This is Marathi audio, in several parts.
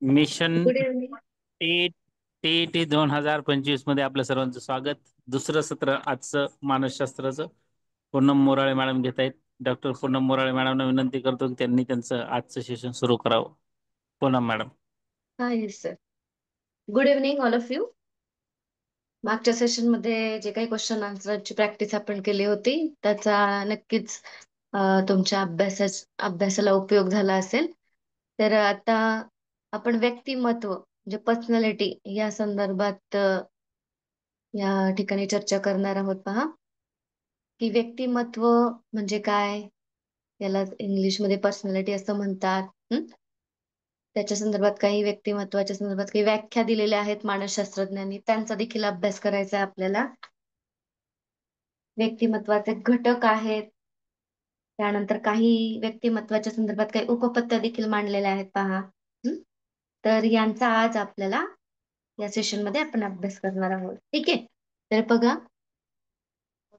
Mission good evening. T T T 2025 मध्ये आपल्या सर्वांचं स्वागत. दुसरं सत्र आजचं मानसशास्त्राचं पूनम मोराळे मॅडम घेत आहेत. डॉक्टर पूनम मोराळे मॅडमना विनंती करतो की त्यांनी त्यांचं आजचं सेशन सुरू करावं. पूनम मॅडम. हा yes sir. Good evening all of you. मागच्या सेशन मध्ये जे काही क्वेश्चन आन्सरची प्रॅक्टिस आपण केली होती त्याचा नक्कीच तुमच्या अभ्यासाला उपयोग झाला असेल. तर आता आपण व्यक्तिमत्व म्हणजे पर्सनॅलिटी या संदर्भात या ठिकाणी चर्चा करणार आहोत. पहा की व्यक्तिमत्व म्हणजे काय, याला इंग्लिशमध्ये पर्सनॅलिटी असं म्हणतात. त्याच्या संदर्भात काही व्यक्तिमत्वाच्या संदर्भात काही व्याख्या दिलेल्या आहेत मानसशास्त्रज्ञांनी, त्यांचा देखील अभ्यास करायचा आहे आपल्याला. व्यक्तिमत्वाचे घटक आहेत, त्यानंतर काही व्यक्तिमत्वाच्या संदर्भात काही उपपत्त्या देखील मांडलेल्या आहेत पहा. तर यांचा आज आपल्याला या सेशन मध्ये आपण अभ्यास करणार आहोत. ठीक आहे. तर बघा,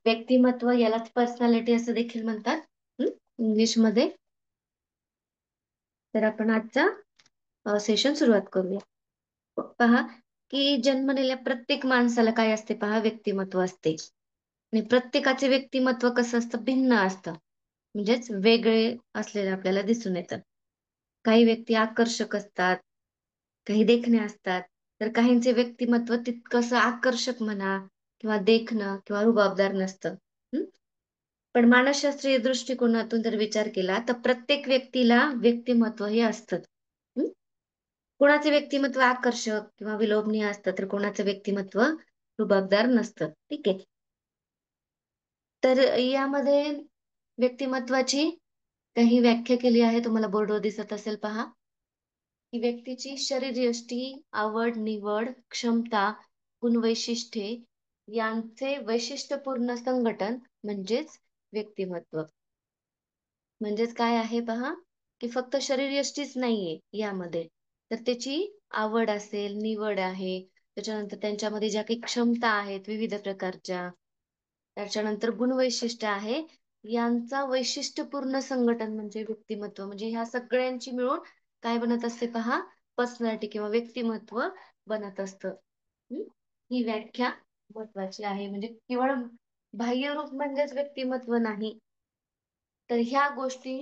व्यक्तिमत्व यालाच पर्सनॅलिटी असं देखील म्हणतात इंग्लिशमध्ये. तर आपण आजचा सेशन सुरुवात करूया. पहा की जन्मलेल्या प्रत्येक माणसाला काय असते पहा, व्यक्तिमत्व असते. आणि प्रत्येकाचे व्यक्तिमत्व कसं असतं, भिन्न असतं. म्हणजेच वेगळे असलेले आपल्याला दिसून येतं. काही व्यक्ती आकर्षक असतात, काही देखणे असतात. तर काहींचे व्यक्तिमत्व तितकंसं आकर्षक म्हणा किंवा देखणं किंवा रुबाबदार नसतं. हं? पण मानसशास्त्रीय दृष्टिकोनातून जर विचार केला तर प्रत्येक व्यक्तीला व्यक्तिमत्व हे असतं. कोणाचे व्यक्तिमत्व आकर्षक किंवा विलोभनीय असतं, तर कोणाचं व्यक्तिमत्व रुबाबदार नसतं. ठीक आहे. तर यामध्ये व्यक्तिमत्वाची काही व्याख्या केली आहे, तुम्हाला बोर्डवर दिसत असेल पहा. की व्यक्तीची शरीरयष्टी, आवड निवड, क्षमता, गुणवैशिष्ट्ये यांचे वैशिष्ट्यपूर्ण संघटन म्हणजेच व्यक्तिमत्व. म्हणजेच काय आहे पहा, की फक्त शरीरयष्टीच नाहीये यामध्ये, तर त्याची आवड असेल, निवड आहे, त्याच्यानंतर त्यांच्यामध्ये ज्या काही क्षमता आहेत विविध प्रकारच्या, त्याच्यानंतर गुणवैशिष्ट्य आहे, यांचा वैशिष्ट्यपूर्ण संघटन म्हणजे व्यक्तिमत्व. म्हणजे ह्या सगळ्यांची मिळून काय बनत असते पहा, पर्सनॅलिटी किंवा व्यक्तिमत्व बनत असतं. ही व्याख्या महत्वाची आहे. म्हणजे केवळ बाह्य रूप म्हणजेच व्यक्तिमत्व नाही, तर ह्या गोष्टी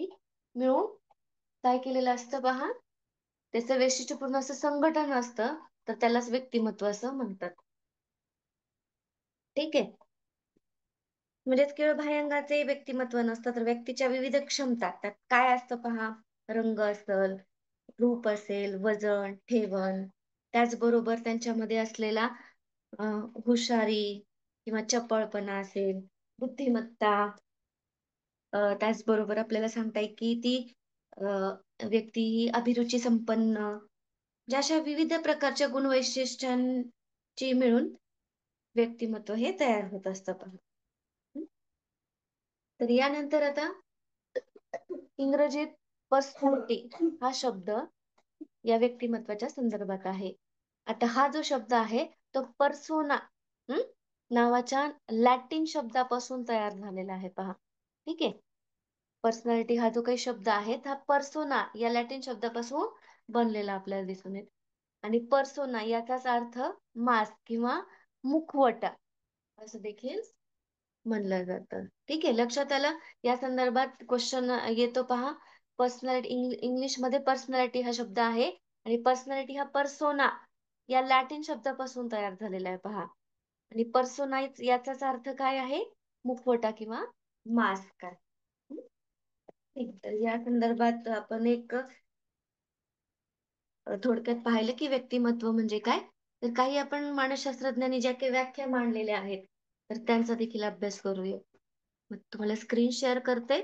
मिळून काय केलेलं असतं पहा, त्याचं वैशिष्ट्यपूर्ण असं संघटन असतं, तर त्यालाच व्यक्तिमत्व असं म्हणतात. ठीक आहे. म्हणजेच केवळ बाह्यंगाचे व्यक्तिमत्व नसतं, तर व्यक्तीच्या विविध क्षमता त्यात काय असतं पहा, रंग असेल, रूप असेल, वजन, ठेवण, त्याचबरोबर त्यांच्यामध्ये असलेला हुशारी किंवा चपळपणा असेल, बुद्धिमत्ता, त्याचबरोबर आपल्याला सांगता येईल की ती व्यक्ती ही अभिरुची संपन्न, ज्या अशा विविध प्रकारच्या गुणवैशिष्ट्यांची मिळून व्यक्तिमत्व हे तयार होत असतं पहा. तर यानंतर आता इंग्रजीत पर्सनॅलिटी हा शब्द या व्यक्तिमत्वाच्या संदर्भात आहे. आता हा जो शब्द आहे तो पर्सोना नावाच्या लॅटिन शब्दापासून तयार झालेला आहे पहा. ठीक आहे. पर्सनॅलिटी हा जो काही शब्द आहे हा पर्सोना या लॅटिन शब्दापासून बनलेला आपल्याला दिसून येतो. आणि पर्सोना याचाच अर्थ मास्क किंवा मुखवटा असं देखील म्हणलं जातं. ठीक आहे. लक्षात आलं. या संदर्भात क्वेश्चन येतो पहा. पर्सनॅलिटी इंग्लिशमध्ये पर्सनॅलिटी हा शब्द आहे आणि पर्सनॅलिटी हा पर्सोना या लॅटिन शब्दापासून तयार झालेला आहे पहा. आणि पर्सोना याचाच अर्थ काय आहे, मुखवटा किंवा मास्क आहे. ठीक. तर या संदर्भात आपण एक थोडक्यात पाहिलं की व्यक्तिमत्व म्हणजे काय. तर काही आपण मानसशास्त्रज्ञांनी ज्या काही व्याख्या मांडलेल्या आहेत तर त्यांचा देखील अभ्यास करूया. मग तुम्हाला स्क्रीन शेअर करते,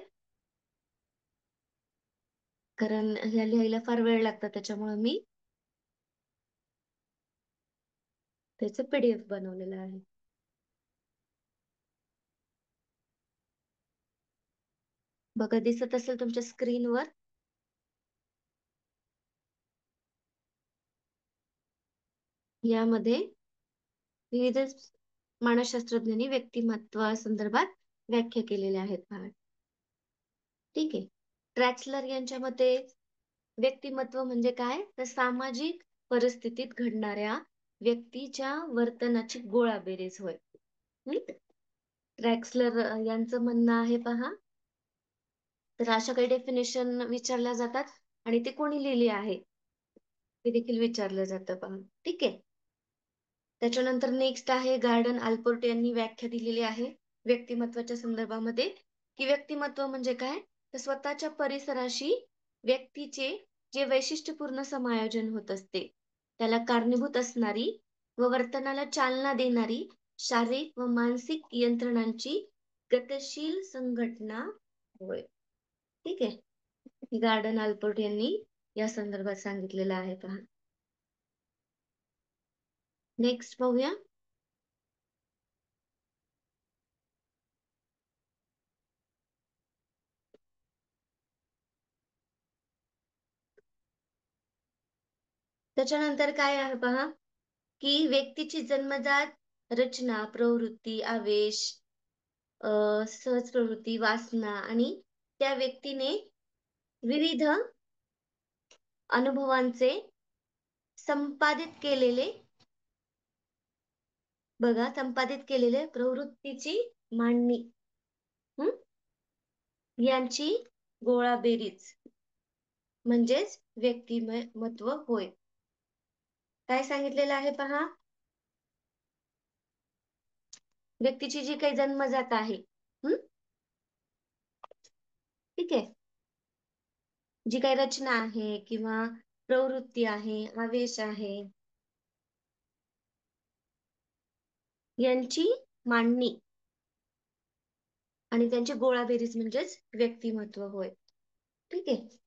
कारण ह्या लिहायला फार वेळ लागतो, त्याच्यामुळे मी त्याचं पीडीएफ बनवलेलं आहे. बघा, दिसत असेल तुमच्या स्क्रीनवर. यामध्ये विविध मानसशास्त्रज्ञांनी व्यक्तिमत्वासंदर्भात व्याख्या केलेल्या आहेत पहा. ठीक आहे. ट्रॅक्सलर यांच्या मते व्यक्तिमत्व म्हणजे काय? तर सामाजिक परिस्थितीत घडणाऱ्या व्यक्तीच्या वर्तनाची गोळाबेरीज होय. हं? ट्रॅक्सलर यांचं म्हणणं आहे पहा. तर अशा काही डेफिनेशन विचारल्या जातात आणि ते कोणी लिहिली आहे? ते देखील विचारलं जातं पहा. ठीक आहे. त्याच्यानंतर नेक्स्ट आहे गार्डन आल्पोर्ट यांनी व्याख्या दिलेली आहे व्यक्तिमत्त्वाच्या संदर्भामध्ये, की व्यक्तिमत्व म्हणजे काय? तर स्वतःच्या परिसराशी व्यक्तीचे जे वैशिष्ट्यपूर्ण समायोजन होत असते, त्याला कारणीभूत असणारी व वर्तनाला चालना देणारी शारीरिक व मानसिक यंत्रणांची गतिशील संघटना होय. ठीक आहे. गार्डन आल्पोर्ट यांनी या संदर्भात सांगितलेलं आहे पहा. नेक्स्ट पाहूया. त्याच्यानंतर काय आहे पहा, की व्यक्तीची जन्मजात रचना, प्रवृत्ती, आवेश, सहज प्रवृत्ती, वासना आणि त्या व्यक्तीने विविध अनुभवांचे संपादित केलेले बघा, संपादित केलेले प्रवृत्तीची मांडणी हं, यांची गोळाबेरीज म्हणजेच व्यक्तिमत्व होय. काय सांगितलेलं आहे पहा, व्यक्तीची जी काही जन्मजात आहे, हं, ठीक आहे. जी काही रचना आहे किंवा प्रवृत्ती आहे, आवेश आहे, यांची मांडणी आणि त्यांची गोळाबेरीज म्हणजेच व्यक्तिमत्व होय. ठीक आहे.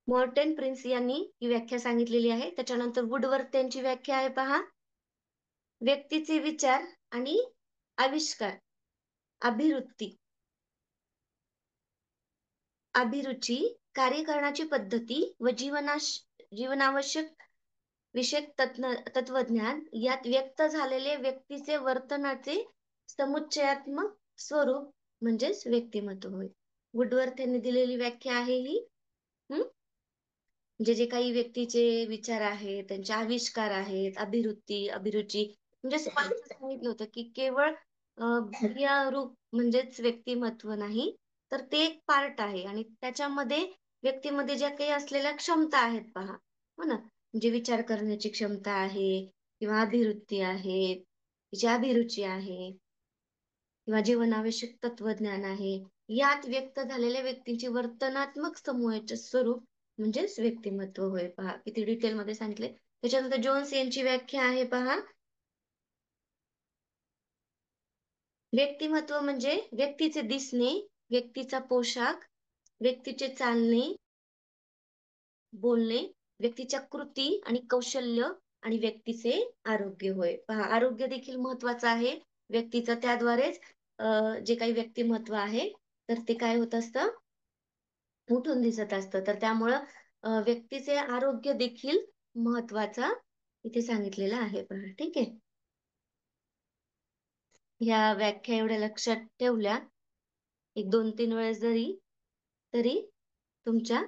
मॉर्टन प्रिन्स यांनी ही व्याख्या सांगितलेली आहे. त्याच्यानंतर वुडवर्थ यांची व्याख्या आहे पहा. व्यक्तीचे विचार आणि आविष्कार, अभिवृत्ती, अभिरुची, कार्य करण्याची पद्धती व जीवनावश्यक विषयक तत्वज्ञान यात व्यक्त झालेले व्यक्तीचे वर्तनाचे समुच्चयात्मक स्वरूप म्हणजेच व्यक्तिमत्व होय. वुडवर्थ यांनी दिलेली व्याख्या आहे ही. हं? जे काही व्यक्तीचे विचार आहेत, त्यांचे आविष्कार आहेत, अभिवृत्ती, अभिरुची म्हणजे सांगितलं होतं, की केवळ बाह्य रूप म्हणजेच व्यक्तिमत्व नाही, तर ते एक पार्ट आहे आणि त्याच्यामध्ये व्यक्तीमध्ये ज्या काही असलेल्या क्षमता आहेत पहा, हो ना? म्हणजे विचार करण्याची क्षमता आहे किंवा अभिवृत्ती आहेत, तिची अभिरुची आहे किंवा जीवनावश्यक तत्वज्ञान आहे. यात व्यक्त झालेल्या व्यक्तींचे वर्तनात्मक समूहाचे स्वरूप म्हणजेच व्यक्तिमत्व होय पहा. किती डिटेलमध्ये सांगितले. त्याच्यानंतर जोन्स यांची व्याख्या आहे पहा. व्यक्तिमत्व म्हणजे व्यक्तीचे दिसणे, व्यक्तीचा पोशाख, व्यक्तीचे चालणे, बोलणे, व्यक्तीच्या कृती आणि कौशल्य आणि व्यक्तीचे आरोग्य होय. पहा, आरोग्य देखील महत्वाचं आहे. व्यक्तीचं त्याद्वारेच जे काही व्यक्तिमत्व आहे, तर ते काय होत असतं? उठून दिसत असतं. तर त्यामुळं व्यक्तीचे आरोग्य देखील महत्वाचं इथे सांगितलेलं आहे पहा. ठीक आहे. ह्या व्याख्या एवढ्या लक्षात ठेवल्या, एक 2-3 वेळेस जरी, तरी तुमच्या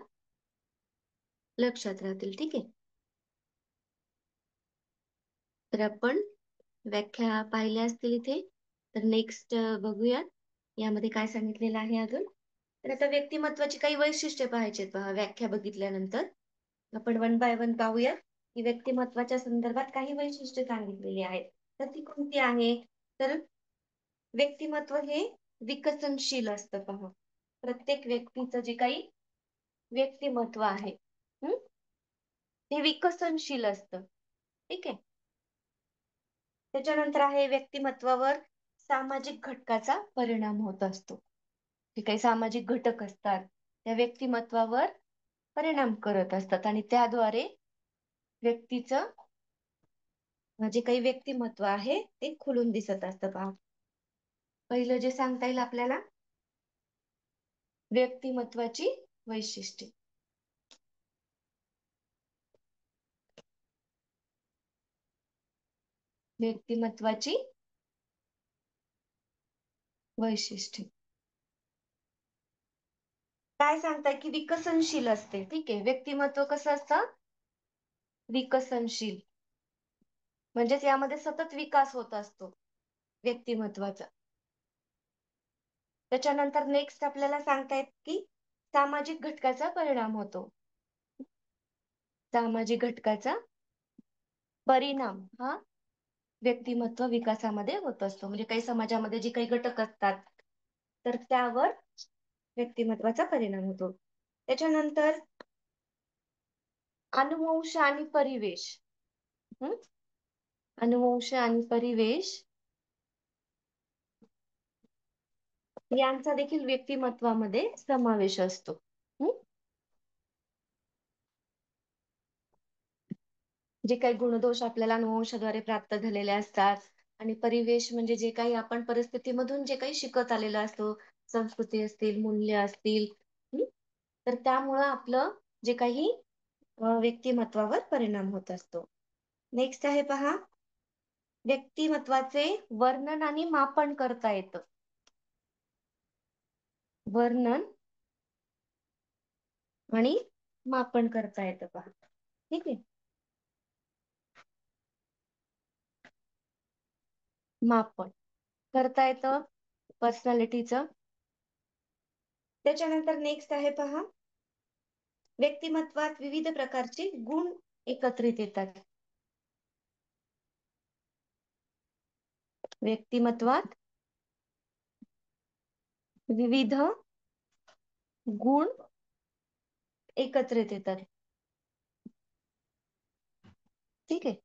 लक्षात राहतील. ठीक आहे. तर आपण व्याख्या पाहिल्या असतील इथे. तर नेक्स्ट बघूयात. यामध्ये काय सांगितलेलं आहे अजून. तर आता व्यक्तिमत्त्वाची काही वैशिष्ट्ये पाहायची आहेत पहा व्याख्या बघितल्यानंतर. आपण वन बाय वन पाहूया, की व्यक्तिमत्त्वाच्या संदर्भात काही वैशिष्ट्ये सांगितलेली आहेत. तर ती कोणती आहे? तर व्यक्तिमत्व हे विकसनशील असतं पहा. प्रत्येक व्यक्तीचं जे काही व्यक्तिमत्व आहे, हं, ते विकसनशील असतं. ठीक आहे. त्याच्यानंतर आहे व्यक्तिमत्वावर सामाजिक घटकाचा परिणाम होत असतो. जे काही सामाजिक घटक असतात, त्या व्यक्तिमत्वावर परिणाम करत असतात आणि त्याद्वारे व्यक्तीचं जे काही व्यक्तिमत्व आहे ते खुलून दिसत असतं पहा. पहिलं जे सांगता येईल आपल्याला व्यक्तिमत्वाची वैशिष्ट्ये. व्यक्तिमत्वाची वैशिष्ट्ये. काय सांगताय की विकसनशील असते. ठीक आहे, व्यक्तिमत्व कसं असतं? विकसनशील. म्हणजेच यामध्ये सतत विकास होत असतो व्यक्तिमत्वाचा. त्याच्यानंतर नेक्स्ट आपल्याला सांगतायत की सामाजिक घटकाचा परिणाम होतो. सामाजिक घटकाचा परिणाम हा व्यक्तिमत्व विकासामध्ये होत असतो. म्हणजे काही समाजामध्ये जे काही घटक असतात तर त्यावर व्यक्तिमत्वाचा परिणाम होतो. त्याच्यानंतर अनुवंश आणि परिवेश. हं? अनुवंश आणि परिवेश यांचा देखील व्यक्तिमत्वामध्ये समावेश असतो. हं? जे काही गुणदोष आपल्याला अनुवंशाद्वारे प्राप्त झालेले असतात आणि परिवेश म्हणजे जे काही आपण परिस्थितीमधून जे काही शिकत आलेलो असतो, संस्कृती असतील, मूल्य असतील, हं? तर त्यामुळं आपलं जे काही व्यक्तिमत्वावर परिणाम होत असतो. नेक्स्ट आहे पहा, व्यक्तिमत्वाचे वर्णन आणि मापन करता येतं. वर्णन आणि मापन करता येतं पहा. ठीक आहे. मापन करता येतं पर्सनॅलिटीचं. त्याच्यानंतर नेक्स्ट आहे पहा, व्यक्तिमत्वात विविध प्रकारचे गुण एकत्रित येतात. व्यक्तिमत्वात विविध गुण एकत्रित येतात. ठीक आहे.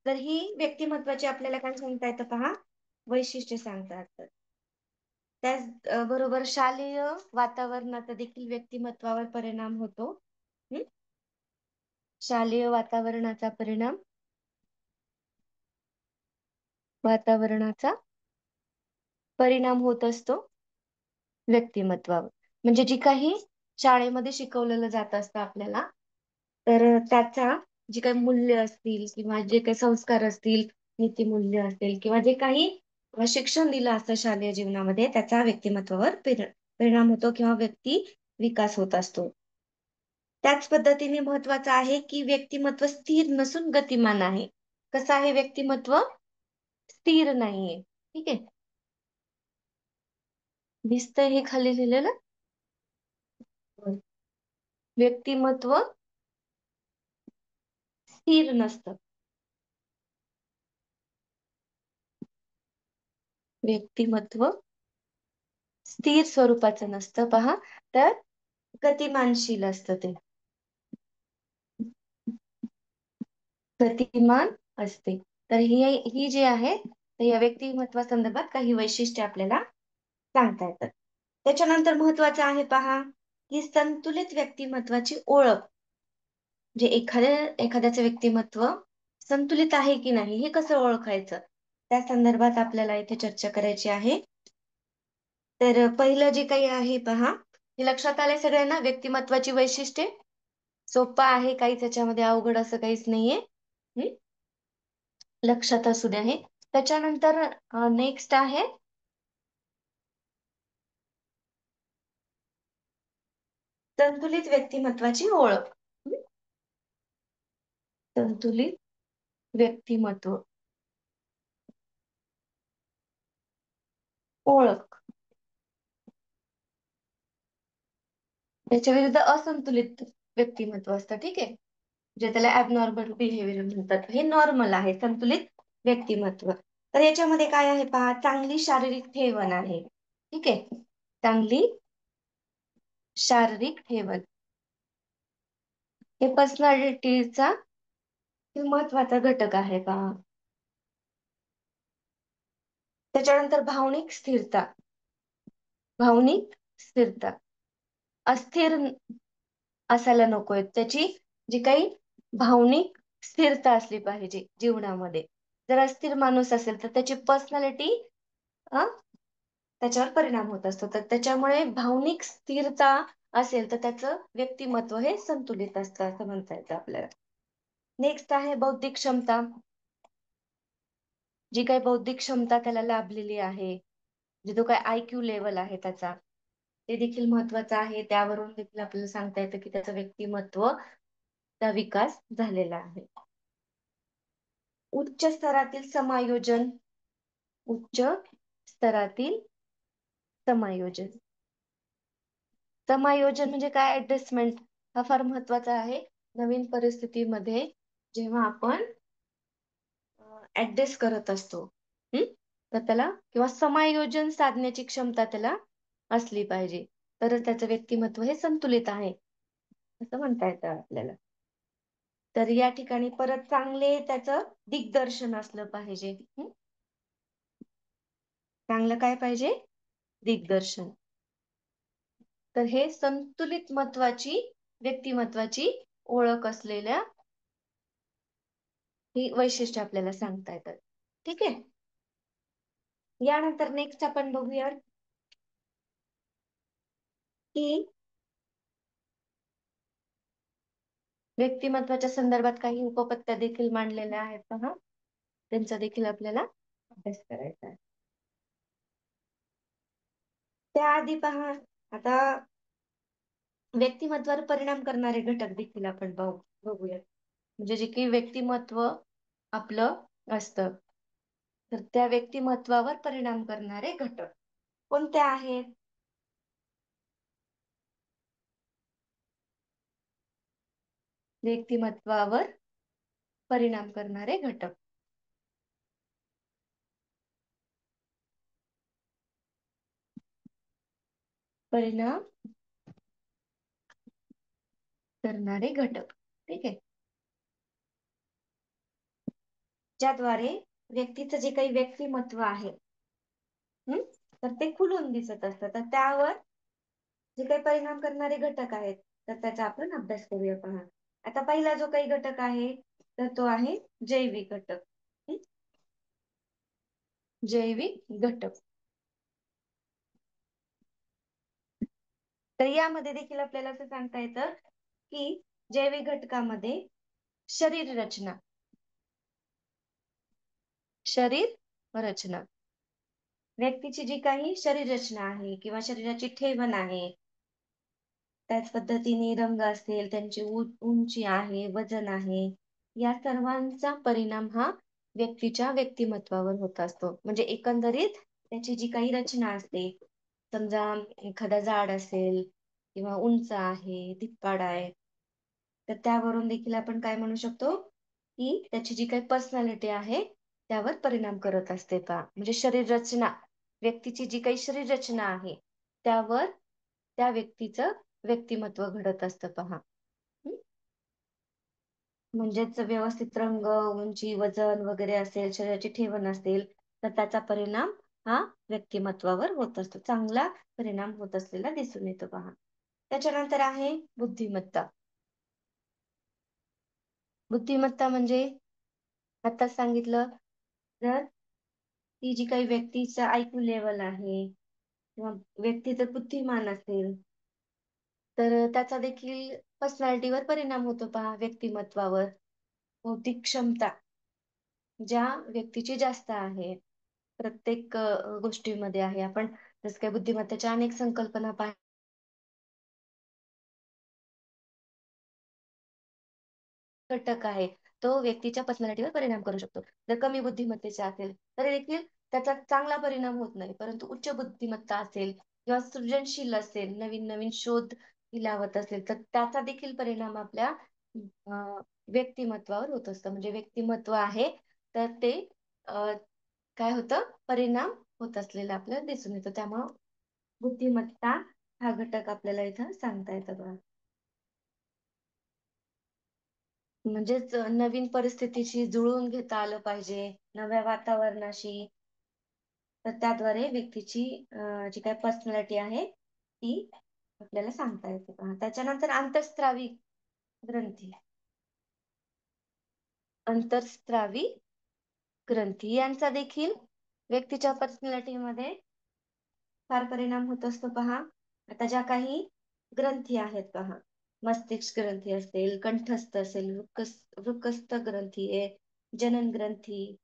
तर ही व्यक्तिमत्वाची आपल्याला काय सांगता येतं पहा, वैशिष्ट्य सांगता येतात. त्याच बरोबर शालेय वातावरणाचा देखील व्यक्तिमत्वावर परिणाम होतो. हं? शालेय वातावरणाचा परिणाम, वातावरणाचा परिणाम होत असतो व्यक्तिमत्वावर. म्हणजे जी काही शाळेमध्ये शिकवलेलं जात असतं आपल्याला, तर त्याचा जे काही मूल्य असतील किंवा जे काही संस्कार असतील, नीतिमूल्य असतील किंवा जे काही शिक्षण दिलं असतं शालेय जीवनामध्ये, त्याचा व्यक्तिमत्वावर परिणाम होतो किंवा व्यक्ती विकास होत असतो. त्याच पद्धतीने महत्वाचं आहे की व्यक्तिमत्व स्थिर नसून गतिमान आहे. कसं आहे व्यक्तिमत्व? स्थिर नाहीये. ठीक आहे. दिसतंय हे खाली लिहिलेलं? व्यक्तिमत्व स्थिर नसतं. व्यक्तिमत्व स्थिर स्वरूपाचं नसतं पहा, तर गतिमानशील असतं ते. गतिमान असते. तर ही जी आहे, तर या व्यक्तिमत्वासंदर्भात काही वैशिष्ट्ये आपल्याला सांगता येतात. त्याच्यानंतर महत्वाचं आहे पहा, की संतुलित व्यक्तिमत्वाची ओळख. जे एखाद्याचं व्यक्तिमत्व संतुलित आहे की नाही हे कसं ओळखायचं? त्या संदर्भात आपल्याला इथे चर्चा करायची आहे. तर पहिलं जे काही आहे पहा, हे लक्षात आलंय सगळ्यांना व्यक्तिमत्वाची वैशिष्ट्ये? सोपं आहे, काहीच त्याच्यामध्ये अवघड असं काहीच नाहीये. हं? लक्षात असू द्या हे. त्याच्यानंतर नेक्स्ट आहे संतुलित व्यक्तिमत्वाची ओळख. हं? संतुलित व्यक्तिमत्व ओळख. याच्या विरुद्ध असंतुलित व्यक्तिमत्व असतं. ठीक आहे. जे त्याला ॲबनॉर्मल बिहेवियर म्हणतात. हे नॉर्मल आहे संतुलित व्यक्तिमत्व. तर याच्यामध्ये काय आहे पहा, चांगली शारीरिक ठेवण आहे. ठीक आहे. चांगली शारीरिक ठेवण हे पर्सनॅलिटीचा महत्वाचा घटक आहे पहा. त्याच्यानंतर भावनिक स्थिरता. भावनिक स्थिरता अस्थिर असायला नकोय. त्याची जी काही भावनिक स्थिरता असली पाहिजे जीवनामध्ये. जर अस्थिर माणूस असेल तर त्याची पर्सनॅलिटी त्याच्यावर परिणाम होत असतो. तर त्याच्यामुळे भावनिक स्थिरता असेल तर त्याचं व्यक्तिमत्व हे संतुलित असतं असं म्हणता येतं आपल्याला. नेक्स्ट आहे बौद्धिक क्षमता. जी काही बौद्धिक क्षमता त्याला लाभलेली आहे, जे तो काय IQ लेवल आहे त्याचा, ते देखील महत्वाचं आहे. त्यावरून देखील आपल्याला सांगता येतं की त्याचं व्यक्तिमत्व चा विकास झालेला आहे. उच्च स्तरातील समायोजन, उच्च स्तरातील समायोजन. समायोजन म्हणजे काय? ऍडजस्टमेंट हा फार महत्वाचा आहे. नवीन परिस्थितीमध्ये जेव्हा आपण ऍडजस्ट करत असतो, हम्म, तर त्याला किंवा समायोजन साधण्याची क्षमता त्याला असली पाहिजे, तरच त्याचं व्यक्तिमत्व हे संतुलित आहे असं म्हणता येतं आपल्याला. तर या ठिकाणी परत चांगले त्याचं दिग्दर्शन असलं पाहिजे. चांगलं काय पाहिजे? दिग्दर्शन. तर हे संतुलित व्यक्तिमत्वाची ओळख असलेल्या ही वैशिष्ट्य आपल्याला सांगता येतात. ठीक आहे. यानंतर नेक्स्ट आपण बघूया की व्यक्तिमत्वाच्या संदर्भात काही उपपत्त्या देखील मांडलेल्या आहेत पहा, त्यांचा देखील आपल्याला अभ्यास करायचा आहे. त्याआधी पहा, आता व्यक्तिमत्वावर परिणाम करणारे घटक देखील आपण बघूया. म्हणजे जे काही व्यक्तिमत्व आपलं असतं, तर त्या व्यक्तिमत्वावर परिणाम करणारे घटक कोणते आहेत? व्यक्तिमत्वावर परिणाम करणारे घटक. परिणाम करणारे घटक. ठीक आहे. ज्याद्वारे व्यक्तीचं जे काही व्यक्तिमत्व आहे, तर ते खुलून दिसत असतं. तर त्यावर जे काही परिणाम करणारे घटक आहेत, तर त्याचा आपण अभ्यास करूया पहा. आता पहिला जो काही घटक आहे, तर तो आहे जैविक घटक. जैविक घटक. तर यामध्ये देखील आपल्याला असं सांगता येतं की जैविक घटकामध्ये शरीर रचना, व्यक्तीची जी काही शरीर रचना आहे किंवा शरीराची ठेवण आहे, त्याच पद्धतीने रंग असेल, त्यांची उंची आहे, वजन आहे, या सर्वांचा परिणाम हा व्यक्तीच्या व्यक्तिमत्वावर होत असतो. म्हणजे एकंदरीत त्याची जी काही रचना असते, समजा एखादा जाड असेल किंवा उंच आहे, धिप्पाड आहे, तर त्यावरून देखील आपण काय म्हणू शकतो की त्याची जी काही पर्सनॅलिटी आहे त्यावर परिणाम करत असते पहा. म्हणजे शरीर रचना, व्यक्तीची जी काही शरीर रचना आहे त्यावर त्या व्यक्तीचं व्यक्तिमत्व घडत असतं पहा. म्हणजेच व्यवस्थित रंग, उंची, वजन वगैरे असेल, शरीराची ठेवण असेल, तर त्याचा परिणाम हा व्यक्तिमत्वावर होत असतो. चांगला परिणाम होत असलेला दिसून येतो पहा. त्याच्यानंतर आहे बुद्धिमत्ता. बुद्धिमत्ता म्हणजे आताच सांगितलं, जर ती जी काही व्यक्तीचा आयक्यू लेवल आहे किंवा व्यक्ती जर बुद्धिमान असेल, तर त्याचा देखील पर्सनॅलिटीवर परिणाम होतो पहा, व्यक्तिमत्वावर. बौद्धिक क्षमता ज्या व्यक्तीची जास्त आहे, प्रत्येक गोष्टीमध्ये आहे. आपण जसं काही बुद्धिमत्तेच्या अनेक संकल्पना घटक आहे, तो व्यक्तीच्या पर्सनॅलिटीवर परिणाम करू शकतो. जर कमी बुद्धिमत्तेचा असेल तरी देखील त्याचा चांगला परिणाम होत नाही, परंतु उच्च बुद्धिमत्ता असेल किंवा सृजनशील असेल, नवीन नवीन शोध लावत असेल, तर त्याचा देखील परिणाम आपल्या व्यक्तिमत्वावर होत असतं. म्हणजे व्यक्तिमत्व आहे तर ते काय होतं, परिणाम होत असलेला आपल्याला दिसून येतो. त्यामुळं बुद्धिमत्ता हा घटक आपल्याला इथं सांगता येतं बघा. म्हणजेच नवीन परिस्थितीशी जुळवून घेता आलं पाहिजे, नव्या वातावरणाशी. तर त्याद्वारे व्यक्तीची जी काही पर्सनॅलिटी आहे ती आपल्याला सांगता येते पहा. त्याच्यानंतर अंतःस्रावी ग्रंथी. अंतःस्रावी ग्रंथी यांचा देखील व्यक्तीच्या पर्सनॅलिटीमध्ये फार परिणाम होत असतो पहा. आता ज्या काही ग्रंथी आहेत पहा, मस्तिष्क ग्रंथी असेल, कंठस्थ असेल, वृकस्थ ग्रंथी आहे, जनन ग्रंथी,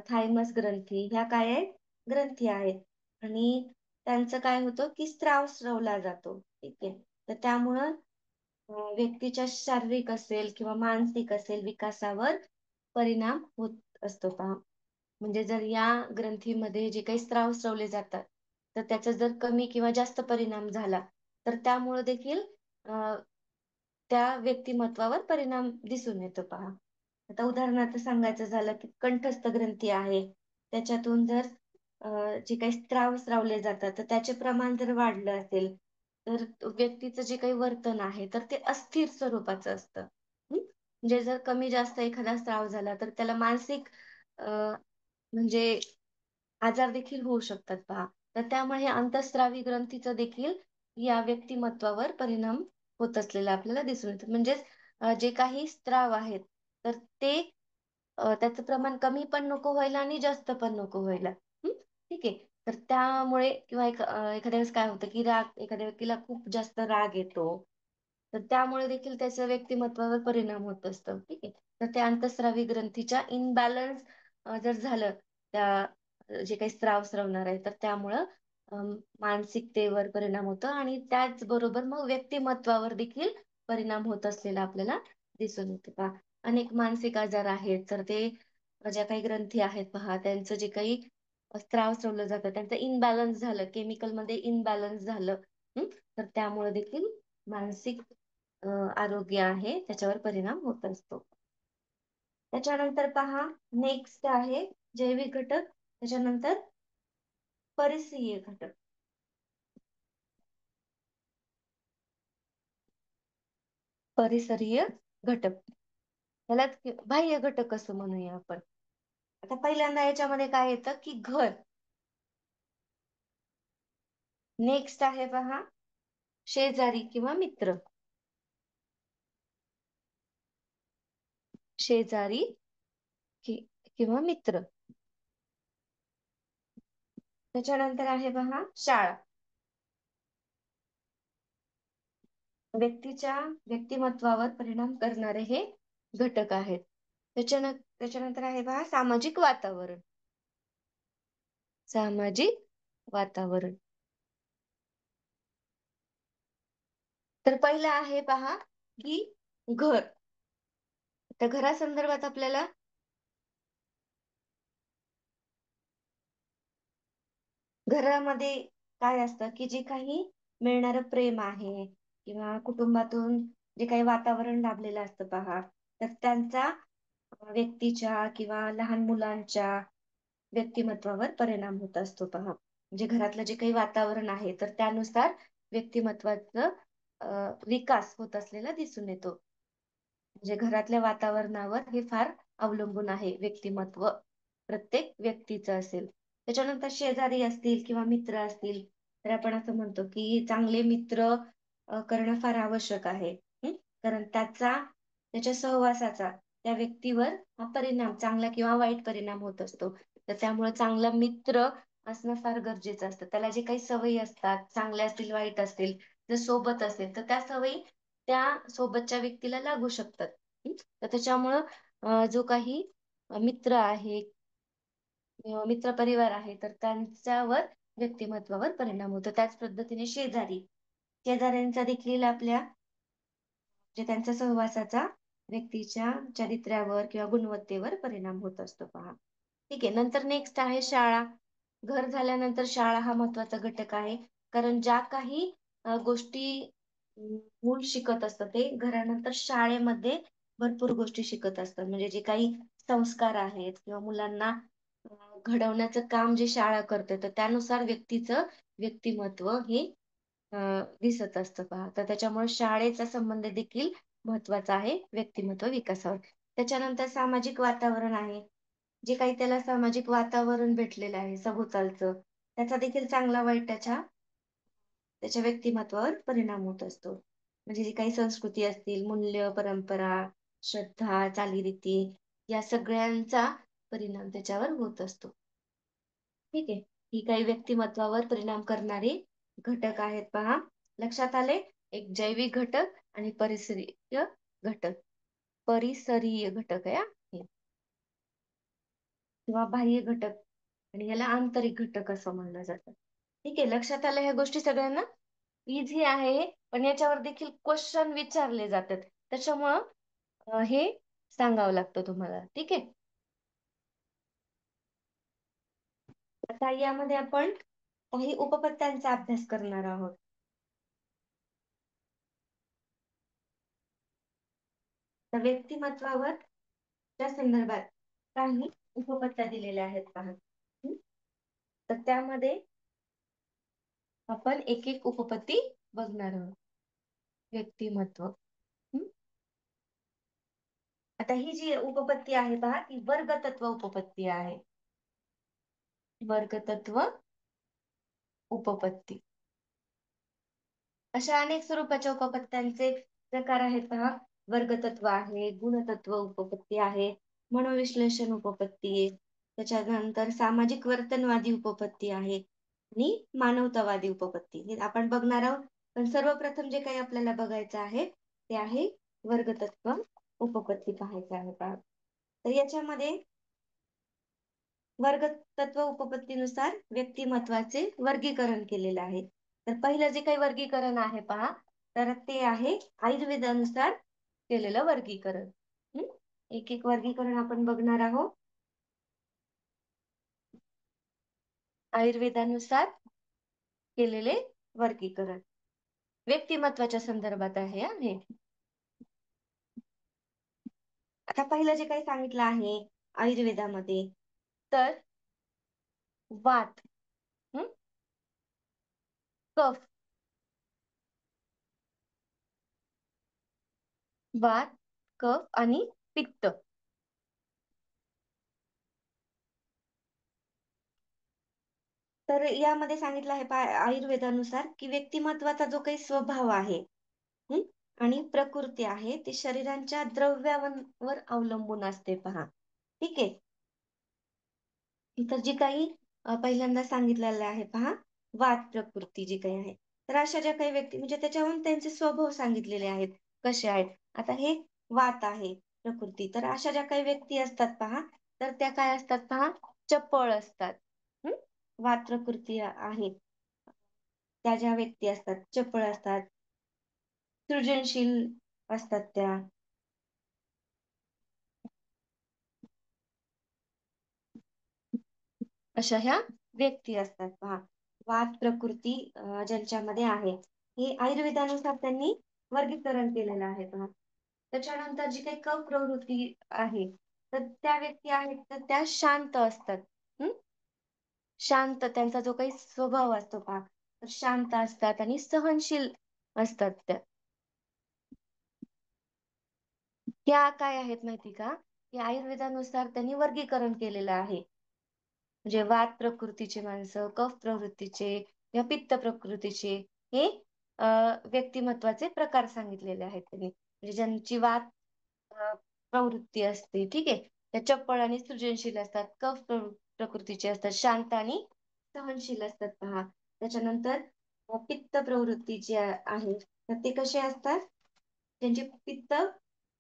थायमस ग्रंथी, ह्या काय आहेत? ग्रंथी आहेत. आणि त्यांचं काय होतं की स्त्राव स्रवला जातो. ठीक आहे. तर त्यामुळं व्यक्तीच्या शारीरिक असेल किंवा मानसिक असेल विकासावर परिणाम होत असतो पहा. म्हणजे जर या ग्रंथीमध्ये जे काही स्त्राव स्रवले जातात, तर त्याचा जर कमी किंवा जास्त परिणाम झाला, तर त्यामुळे देखील अ, त्या व्यक्तिमत्वावर परिणाम दिसून येतो पहा. आता उदाहरणार्थ सांगायचं झालं की कंठस्थ ग्रंथी आहे. त्याच्यातून जर अ, जे काही स्त्राव स्रावले जातात, तर त्याचे प्रमाण जर वाढलं असेल, तर व्यक्तीचं जे काही वर्तन आहे, तर ते अस्थिर स्वरूपाचं असतं. म्हणजे जर कमी जास्त एखादा स्त्राव झाला, तर त्याला मानसिक अ, म्हणजे आजार देखील होऊ शकतात पहा. तर त्यामुळे हे अंतःस्रावी ग्रंथीचं देखील या व्यक्तिमत्वावर परिणाम होत असलेला आपल्याला दिसून येतं. म्हणजेच जे काही स्त्राव आहेत, तर ते त्याचं प्रमाण कमी पण नको व्हायला आणि जास्त पण नको व्हायला. हं, ठीक आहे. तर त्यामुळे किंवा एखाद्या वेळेस काय होतं, की एखाद्या व्यक्तीला खूप जास्त राग येतो. तर त्यामुळे देखील त्याच्या व्यक्तिमत्त्वावर परिणाम होत असतो. ठीक आहे. तर त्या अंतःस्रावी ग्रंथीच्या इम्बॅलन्स जर झालं, त्या जे काही स्त्राव स्रवणार आहे, तर त्यामुळं मानसिकतेवर परिणाम होतो आणि त्याचबरोबर मग व्यक्तिमत्त्वावर देखील परिणाम होत असलेला आपल्याला दिसून येतो पहा. अनेक मानसिक आजार आहेत, तर ते ज्या काही ग्रंथी आहेत पहा, त्यांचं जे काही स्त्राव स्रवलं जातं, त्यांचं इम्बॅलन्स झालं, केमिकलमध्ये इम्बॅलन्स झालं, हं, तर त्यामुळे देखील मानसिक अ, आरोग्य आहे, त्याच्यावर परिणाम होत असतो. त्याच्यानंतर पहा, नेक्स्ट आहे जैविक घटक, त्याच्यानंतर परिसीय घटक. परिसरीय घटक. त्यालाच बाह्य घटक असं म्हणूया आपण. आता पहिल्यांदा याच्यामध्ये काय येतं, की घर. नेक्स्ट आहे पहा, शेजारी किंवा मित्र. शेजारी कि किंवा मित्र. त्याच्यानंतर आहे पहा, शाळा. व्यक्तीच्या व्यक्तिमत्वावर परिणाम करणारे हे घटक आहेत. त्याच्यानंतर आहे पहा, सामाजिक वातावरण. सामाजिक वातावरण. तर पहिलं आहे पहा, की घर. त्या घरासंदर्भात आपल्याला घरामध्ये काय असतं, की जे काही मिळणारं प्रेम आहे किंवा कुटुंबातून जे काही वातावरण लाभलेलं असतं पहा, तर त्यांचा व्यक्तीच्या किंवा लहान मुलांच्या व्यक्तिमत्वावर परिणाम होत असतो पहा. म्हणजे घरातलं जे काही वातावरण आहे, तर त्यानुसार व्यक्तिमत्वाचं विकास होत असलेला दिसून येतो. म्हणजे घरातल्या वातावरणावर हे फार अवलंबून आहे व्यक्तिमत्व प्रत्येक व्यक्तीचं असेल. त्याच्यानंतर शेजारी असतील किंवा मित्र असतील, तर आपण असं म्हणतो की चांगले मित्र करणं फार आवश्यक आहे. हं? कारण त्याच्या सहवासाचा त्या व्यक्तीवर हा परिणाम चांगला किंवा वाईट परिणाम होत असतो. तर त्यामुळे चांगला मित्र असणं फार गरजेचं असतं. त्याला जे काही सवयी असतात, चांगल्या असतील, वाईट असतील, जर सोबत असेल, तर त्या सवयी त्या सोबतच्या व्यक्तीला लागू शकतात. हं. तर त्याच्यामुळं जो काही मित्र आहे किंवा मित्रपरिवार आहे, तर त्यांच्यावर व्यक्तिमत्त्वावर परिणाम होतो. त्याच पद्धतीने शेजारी. शेजाऱ्यांचा देखील आपल्या म्हणजे त्यांच्या सहवासाचा व्यक्तीच्या चारित्र्यावर किंवा गुणवत्तेवर परिणाम होत असतो पहा. ठीक आहे. नंतर नेक्स्ट आहे शाळा. घर झाल्यानंतर शाळा हा महत्त्वाचा घटक आहे. कारण ज्या काही गोष्टी मूल शिकत असतं ते घरानंतर शाळेमध्ये भरपूर गोष्टी शिकत असतात. म्हणजे जे काही संस्कार आहेत किंवा मुलांना अ, घडवण्याचं काम जे शाळा करते, तर त्यानुसार व्यक्तीचं व्यक्तिमत्व हे अ, दिसत असतं पहा. तर त्याच्यामुळे शाळेचा संबंध देखील महत्त्वाचा आहे व्यक्तिमत्व विकासावर. त्याच्यानंतर सामाजिक वातावरण आहे. जे काही त्याला सामाजिक वातावरण भेटलेलं आहे सभोवतालचं, त्याचा देखील चांगला वाईट त्याच्या व्यक्तिमत्त्वावर परिणाम होत असतो. म्हणजे जी काही संस्कृती असतील, मूल्य, परंपरा, श्रद्धा, चालीरीती या सगळ्यांचा परिणाम त्याच्यावर होत असतो. ठीक आहे. ही काही व्यक्तिमत्त्वावर परिणाम करणारे घटक आहेत पहा. लक्षात आले? एक जैविक घटक आणि परिसरीय घटक. परिसरीय घटक आहे हां, हे किंवा बाह्य घटक आणि याला आंतरिक घटक असं म्हणलं जातं. ठीक आहे, लक्षात आलं ह्या गोष्टी सगळ्यांना? इझी आहे, पण याच्यावर देखील क्वेश्चन विचारले जातात. त्याच्यामुळं हे सांगावं लागतं तुम्हाला. ठीक आहे. आता यामध्ये आपण काही उपपत्त्यांचा अभ्यास करणार आहोत. तर व्यक्तिमत्वावर च्या संदर्भात काही उपपत्त्या दिलेल्या आहेत पहा. तर त्यामध्ये आपण एक एक उपपत्ती बघणार आहोत. व्यक्तिमत्व. हं? आता ही जी उपपत्ती आहे पहा, ती वर्गतत्व उपपत्ती आहे. वर्गतत्व उपपत्ती. अशा अनेक स्वरूपाच्या उपपत्त्यांचे प्रकार आहेत पहा. वर्गतत्व आहे, गुणतत्व उपपत्ती आहे, मनोविश्लेषण उपपत्ती आहे, त्याच्यानंतर सामाजिक वर्तनवादी उपपत्ती आहे आणि मानवतावादी उपपत्ती हे आपण बघणार आहोत. पण सर्वप्रथम जे काही आपल्याला बघायचं आहे ते आहे वर्गतत्व उपपत्ती पाहायचं आहे पहा. तर याच्यामध्ये वर्गतत्व उपपत्तीनुसार व्यक्तिमत्वाचे वर्गीकरण केलेले आहे. तर पहिलं जे काही वर्गीकरण आहे पहा, तर ते आहे आयुर्वेदानुसार केलेलं वर्गीकरण. हं? एक एक वर्गीकरण आपण बघणार आहोत. आयुर्वेदानुसार केलेले वर्गीकरण व्यक्तिमत्वाच्या संदर्भात आहे हे. आता पहिलं जे काही सांगितलं आहे आयुर्वेदामध्ये, तर वात, हं? कफ, वात, कफ आणि पित्त. तर यामध्ये सांगितलं आहे आयुर्वेदानुसार की व्यक्तिमत्वाचा जो काही स्वभाव आहे, हं? आणि प्रकृती आहे ते शरीरांच्या द्रव्यावर अवलंबून असते पहा. ठीक आहे. इथं जी काही पहिल्यांदा सांगितलेलं आहे पहा, वात प्रकृती जी काही आहे. तर अशा ज्या काही व्यक्ती म्हणजे त्याच्यावरून त्यांचे स्वभाव सांगितलेले आहेत. कसे आहेत? आता हे वात आहे प्रकृती. तर अशा ज्या काही व्यक्ती असतात पहा, तर त्या काय असतात पहा, चपळ असतात. हं? वात प्रकृती आहे. त्या ज्या व्यक्ती असतात, चपळ असतात, सृजनशील असतात त्या. अशा ह्या व्यक्ती असतात पहा. वात प्रकृती ज्यांच्यामध्ये आहे. हे आयुर्वेदानुसार त्यांनी वर्गीकरण केलेलं आहे पहा. त्याच्यानंतर जी काही कफ प्रवृत्ती आहे, तर त्या व्यक्ती आहेत तर त्या शांत असतात. हं? शांत त्यांचा जो काही स्वभाव असतो पहा, तर शांत असतात आणि सहनशील असतात त्या. त्या काय आहेत माहिती का? की आयुर्वेदानुसार त्यांनी वर्गीकरण केलेलं आहे. म्हणजे वात प्रकृतीचे माणसं, कफ प्रवृत्तीचे या पित्त प्रकृतीचे हे व्यक्तिमत्वाचे प्रकार सांगितलेले आहेत त्यांनी. म्हणजे ज्यांची वात प्रवृत्ती असते, ठीक आहे, त्या चपळ आणि सृजनशील असतात. कफ प्रकृतीचे असतात, शांत आणि सहनशील असतात पहा. त्याच्यानंतर पित्त प्रवृत्ती जी आहे, तर ते कसे असतात? त्यांची पित्त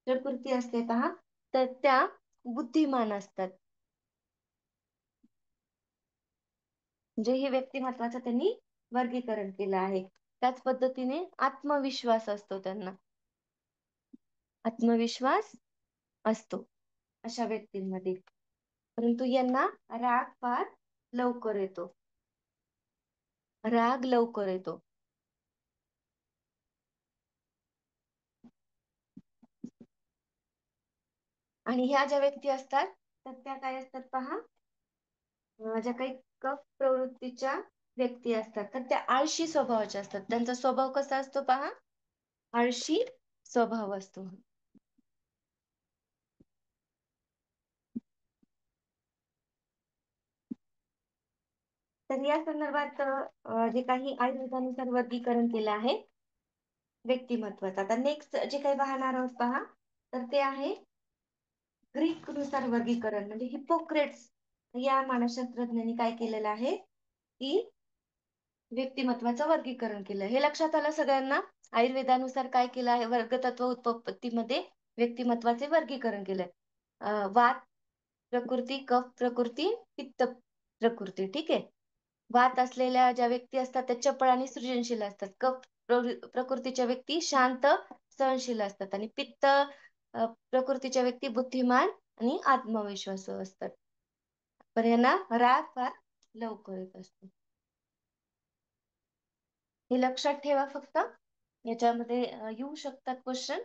प्रकृती असते पहा, तर त्या बुद्धिमान असतात. म्हणजे हे व्यक्तिमत्वाचं त्यांनी वर्गीकरण केलं आहे. त्याच पद्धतीने आत्मविश्वास असतो त्यांना. आत्मविश्वास असतो अशा व्यक्तींमध्ये. परंतु यांना राग फार लवकर येतो. राग लवकर येतो. आणि ह्या ज्या व्यक्ती असतात, तर त्या काय असतात पहा, ज्या काही कफ प्रवृत्तीच्या व्यक्ती असतात, तर त्या आळशी स्वभावाच्या असतात. त्यांचा स्वभाव कसा असतो पहा, आळशी स्वभाव असतो. तर या संदर्भात जे काही आयुर्वेदानुसार वर्गीकरण केलं आहे व्यक्तिमत्वाचं. आता नेक्स्ट जे काही पाहणार आहोत पहा, तर ते आहे ग्रीक नुसार वर्गीकरण. म्हणजे हिपोक्रेट्स या मानसशास्त्रज्ञांनी काय केलेलं आहे की व्यक्तिमत्वाचं वर्गीकरण केलं. हे लक्षात आलं सगळ्यांना? आयुर्वेदानुसार काय केलं आहे, वर्गतत्व उत्पत्तीमध्ये व्यक्तिमत्वाचे वर्गीकरण केलंय. वात प्रकृती, कफ प्रकृती, पित्त प्रकृती. ठीक आहे. वात असलेल्या ज्या व्यक्ती असतात त्या चपळ आणि सृजनशील असतात. कफ प्रकृतीच्या व्यक्ती शांत, सहनशील असतात. आणि पित्त प्रकृतीच्या व्यक्ती बुद्धिमान आणि आत्मविश्वासू असतात. पण यांना राग फार लवकर येत असतो. हे लक्षात ठेवा फक्त. याच्यामध्ये येऊ शकतात क्वेश्चन.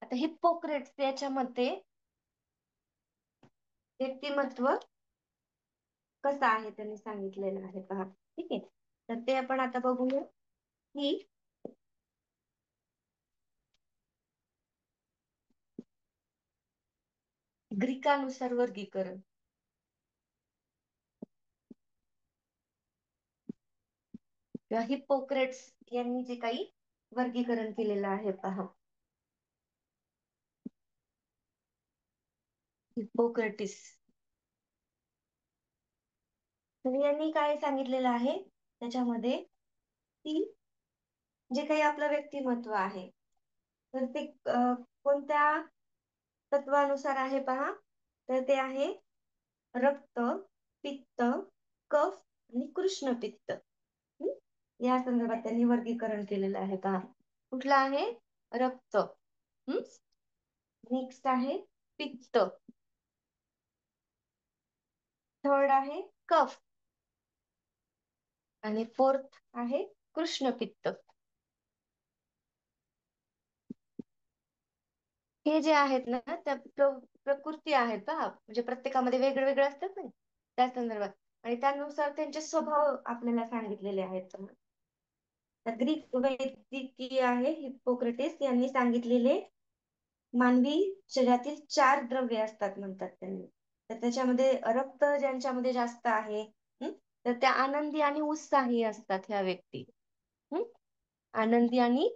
आता हिप्पोक्रेट्स याच्यामध्ये व्यक्तिमत्व कसं आहे त्यांनी सांगितलेलं आहे पहा. ठीक आहे, तर ते आपण आता बघूया की ग्रीकानुसार वर्गीकरण किंवा हिप्पोक्रेट्स यांनी जे काही वर्गीकरण केलेलं आहे पहा. हिप्पोक्रेटिस तर यांनी काय सांगितलेलं आहे त्याच्यामध्ये की जे काही आपलं व्यक्तिमत्व आहे तर ते कोणत्या तत्वानुसार आहे पहा. तर ते आहे रक्त, पित्त, कफ आणि कृष्ण पित्त. या संदर्भात त्यांनी वर्गीकरण केलेलं आहे पहा. कुठलं आहे? रक्त. नेक्स्ट आहे पित्त. थर्ड आहे कफ. आणि फोर्थ आहे कृष्ण पित्त. हे जे आहेत ना त्या प्रकृती आहेत पहा, म्हणजे प्रत्येकामध्ये वेगळं वेगळं असतात ना त्या संदर्भात. आणि त्यानुसार त्यांचे स्वभाव आपल्याला सांगितलेले आहेत. तर ग्रीक वैदिकीय आहे हिप्पोक्रेटिस यांनी सांगितलेले मानवी शरीरातील 4 द्रव्ये असतात म्हणतात त्यांनी. तर त्याच्यामध्ये रक्त ज्यांच्यामध्ये जास्त आहे तर त्या आनंदी आणि उत्साही असतात ह्या व्यक्ती. हम्म आनंदी आणि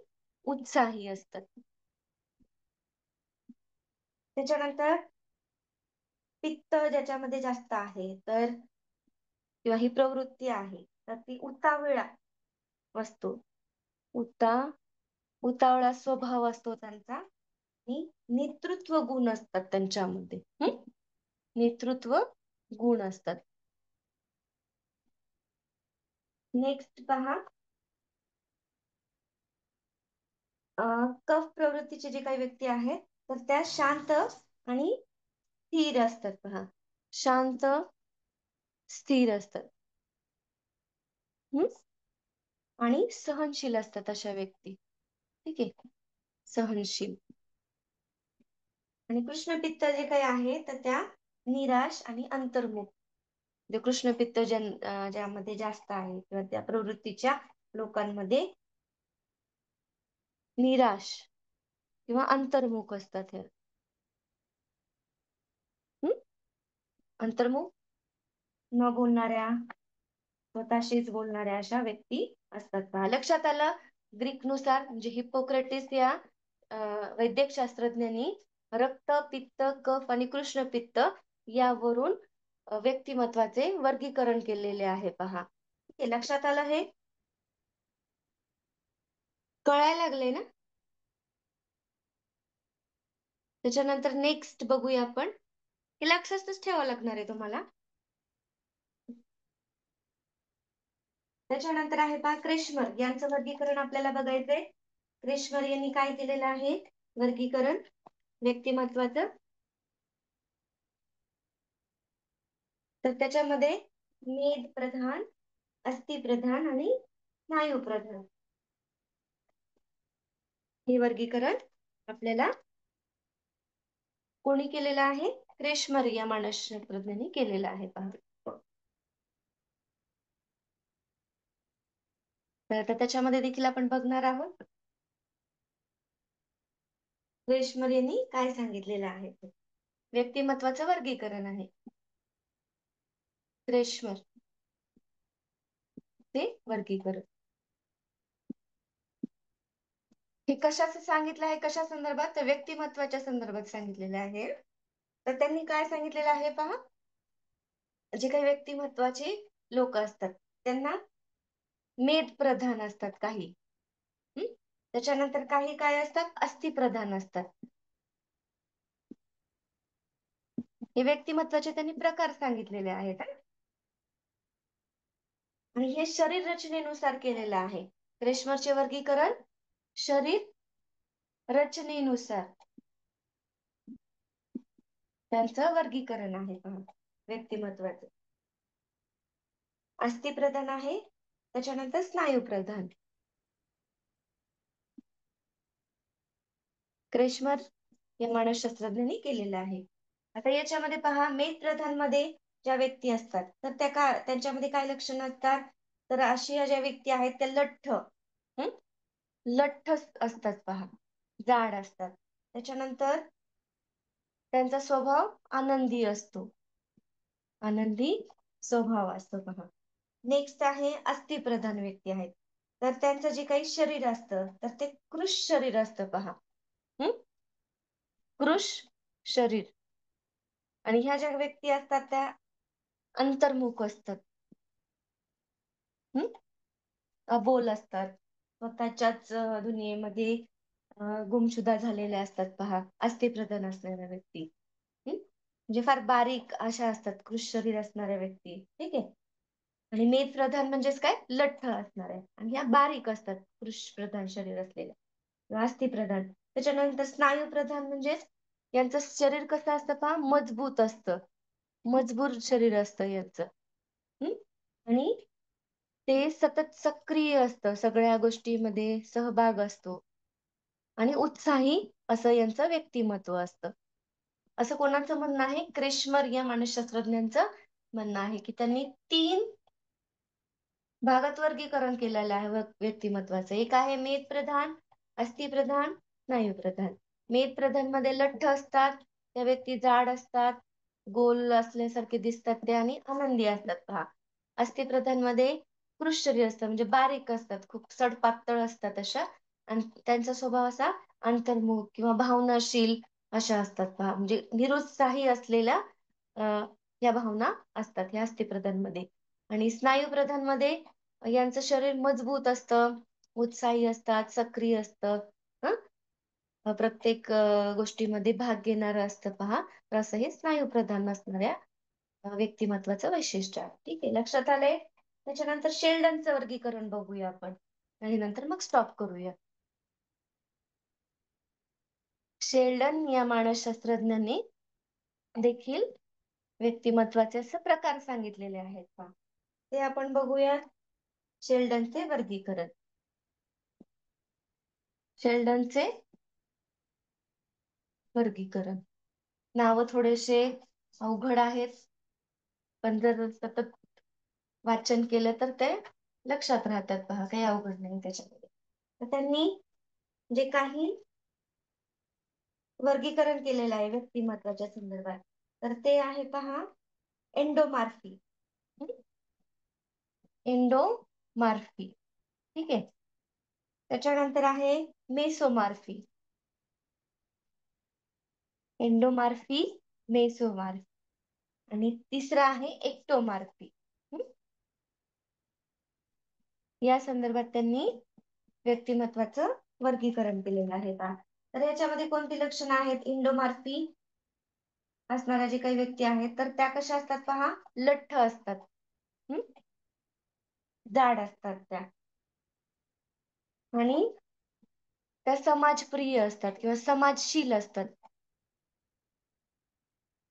उत्साही असतात. त्याच्यानंतर पित्त ज्याच्यामध्ये जास्त आहे तर किंवा ही प्रवृत्ती आहे तर ती उतावळा असतो. उता उतावळा स्वभाव असतो त्यांचा. आणि नेतृत्व गुण असतात त्यांच्यामध्ये. नेतृत्व गुण असतात. नेक्स्ट पहा, कफ प्रवृत्तीचे जे काही व्यक्ती आहेत तर त्या शांत आणि स्थिर असतात पहा. शांत, स्थिर असतात. आणि सहनशील असतात अशा व्यक्ती. ठीक आहे, सहनशील. आणि कृष्णपित्त जे काही आहे तर त्या निराश आणि अंतर्मुख. जे कृष्णपित्त ज्यामध्ये जास्त आहे किंवा त्या प्रवृत्तीच्या लोकांमध्ये निराश किंवा अंतर्मुख असतात हे. अंतर्मुख, न बोलणाऱ्या, स्वतःशीच बोलणाऱ्या अशा व्यक्ती असतात पहा. लक्षात आलं. ग्रीक नुसार म्हणजे हिप्पोक्रेटिस या वैद्यक शास्त्रज्ञांनी रक्त, पित्त, कफ आणि कृष्ण पित्त यावरून व्यक्तिमत्वाचे वर्गीकरण केलेले आहे पहा. हे लक्षात आलं. हे कळायला लागले ना. त्याच्यानंतर नेक्स्ट बघूया आपण. हे लक्षातच ठेवावं लागणार आहे तुम्हाला. त्याच्यानंतर आहे पहा क्रेशमर यांचं वर्गीकरण आपल्याला बघायचंय. क्रेशमर यांनी काय केलेलं आहे वर्गीकरण व्यक्तिमत्वाचं. तर त्याच्यामध्ये मेद प्रधान, अस्थि प्रधान आणि स्नायू प्रधान हे वर्गीकरण आपल्याला कोणी केलेलं आहे? क्रेशमर या मानसशास्त्रज्ञांनी केलेलं आहे पहा. तर आता त्याच्यामध्ये देखील आपण बघणार आहोत क्रेशमर यांनी काय सांगितलेलं आहे. व्यक्तिमत्वाचं वर्गीकरण आहे क्रेशमर ते वर्गीकरण. हे कशाचं सांगितलं आहे? कशा संदर्भात? तर व्यक्तिमत्वाच्या संदर्भात सांगितलेलं आहे. तर त्यांनी काय सांगितलेलं आहे पहा. जे काही व्यक्तिमत्वाचे लोक असतात त्यांना मेद प्रधान असतात काही. त्याच्यानंतर काही काय असतात अस्थि प्रधान असतात. हे व्यक्तिमत्वाचे त्यांनी प्रकार सांगितलेले आहेत. आणि हे शरीर रचनेनुसार केलेलं आहे. क्रेशमरचे वर्गीकरण शरीर रचनेनुसार त्यांचं वर्गीकरण आहे पहा व्यक्तिमत्वाचं. अस्थिप्रधान आहे, त्याच्यानंतर स्नायुप्रधान. क्रेशमर या मानसशास्त्रज्ञांनी केलेलं आहे. आता याच्यामध्ये पहा मेदप्रधान मध्ये ज्या व्यक्ती असतात तर त्यांच्यामध्ये काय लक्षणं असतात, तर अशा ज्या व्यक्ती आहेत त्या लठ्ठ असतात पहा, जाड असतात. त्याच्यानंतर त्यांचा स्वभाव आनंदी असतो, आनंदी स्वभाव असतो पहा. नेक्स्ट आहे अस्थिप्रधान व्यक्ती आहेत, तर त्यांचं जे काही शरीर असतं तर ते कृश शरीर असतं पहा. कृश शरीर. आणि ह्या ज्या व्यक्ती असतात त्या अंतर्मुख असतात, अबोल असतात, स्वतःच्याच दुनियेमध्ये गुमशुदा झालेल्या असतात पहा अस्थिप्रधान असणाऱ्या व्यक्ती. म्हणजे फार बारीक अशा असतात कृश शरीर असणाऱ्या व्यक्ती. ठीक आहे. आणि मेद प्रधान म्हणजेच काय, लठ्ठ असणाऱ्या, आणि ह्या बारीक असतात कृश प्रधान शरीर असलेल्या किंवा अस्थिप्रधान. त्याच्यानंतर स्नायू प्रधान म्हणजेच यांचं शरीर कसं असतं पहा, मजबूत असतं, मजबूत शरीर असतं यांचं. आणि ते सतत सक्रिय असतं, सगळ्या गोष्टीमध्ये सहभाग असतो आणि उत्साही असं यांचं व्यक्तिमत्व असतं. असं कोणाचं म्हणणं आहे, क्रेशमर या मानसशास्त्रज्ञांचं म्हणणं आहे की त्यांनी 3 भागात वर्गीकरण केलेलं आहे व्यक्तिमत्वाचं. एक आहे मेद प्रधान, अस्थिप्रधान, स्नायुप्रधान. मेद प्रधान मध्ये लठ्ठ असतात, त्या व्यक्ती जाड असतात, गोल असल्यासारखे दिसतात ते, आणि आनंदी असतात पहा. अस्थिप्रधान मध्ये कृश शरीर असतं, म्हणजे बारीक असतात, खूप सडपातळ असतात अशा, आणि त्यांचा स्वभाव असा अंतर्मुख किंवा भावनाशील अशा असतात पहा, म्हणजे निरुत्साही असलेल्या या भावना असतात ह्या अस्थिप्रधान मध्ये. आणि स्नायू प्रधान मध्ये यांचं शरीर मजबूत असतं, उत्साही असतात, सक्रिय असतं, प्रत्येक गोष्टीमध्ये भाग घेणारं असतं पहा. तर असं हे स्नायू प्रधान असणाऱ्या व्यक्तिमत्वाचं वैशिष्ट्य आहे. ठीक आहे, लक्षात आलंय. त्याच्यानंतर शेल्डनचं वर्गीकरण बघूया आपण, आणि नंतर मग स्टॉप करूया. शेल्डन या मानसशास्त्रज्ञांनी देखील व्यक्तिमत्वाचे असे प्रकार सांगितलेले आहेत पहा, ते आपण बघूया. शेल्डनचे वर्गीकरण. शेल्डनचे वर्गीकरण, नाव थोडेसे अवघड आहेत, पण जर सतत वाचन केलं तर ते लक्षात राहतात पहा, काही अवघड नाही त्याच्यामध्ये. तर त्यांनी जे काही वर्गीकरण केलेलं आहे व्यक्तिमत्वाच्या संदर्भात, तर ते आहे पहा एंडोमार्फी. एंडोमार्फी. ठीक आहे. त्याच्यानंतर आहे मेसोमार्फी. एंडोमार्फी, मेसोमार्फी. आणि तिसरा आहे एक्टोमार्फी. या संदर्भात त्यांनी व्यक्तिमत्वाचं वर्गीकरण केलेलं आहे पहा. तर याच्यामध्ये कोणती लक्षणं आहेत, इंडोमार्फी असणाऱ्या जे काही व्यक्ती आहेत तर त्या कशा असतात पहा, लठ्ठ असतात, जाड असतात त्या, आणि त्या समाजप्रिय असतात किंवा समाजशील असतात,